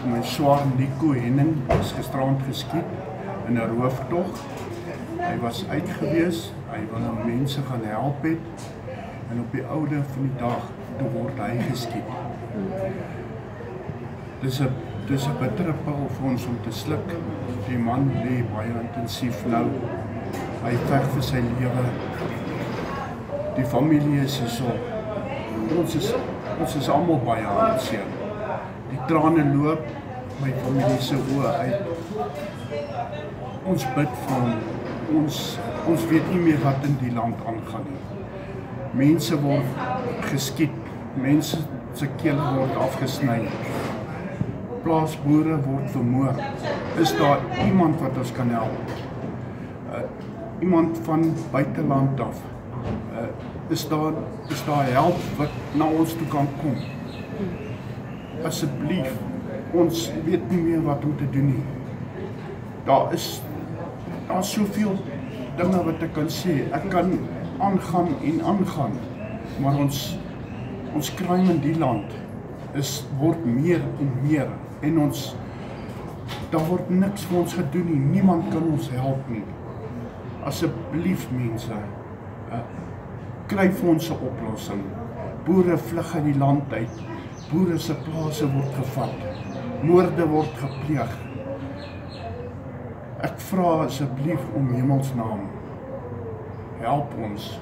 My swaar Nico Henning is gisterand geskiet in 'n rooftog. Hy was uit gewees, hy wou mense gaan help het en op die oude van die dag toe word hy geskiet. Dis 'n bittere pil vir ons om te sluk. Die man lê baie intensief nou. Hy veg vir sy lewe. Die familie is hierso. Ons is almal baie hartseer. Die trane loop my familie se oë uit. Ons bid vir hom. Ons weet nie meer wat in die land aangaan nie. Mense word geskiet, mense se kele word afgesny. Plaasboere word vermoor. Is daar iemand wat ons kan help? Iemand van buiteland af? Is daar help wat na ons toe kan kom? Asseblief, ons weet nie meer wat om te doen nie. Daar is soveel dinge wat ek kan sê. Ek kan aangaan, maar ons crime in die land word meer en meer en daar word niks vir ons gedoen nie. Niemand kan ons help nie. Asseblief mense, kry vir ons 'n oplossing. Boere vlug uit die land uit. Boere se plase word gevat. Moorde word gepleeg. Ek vra asseblief om hemelsnaam, help ons.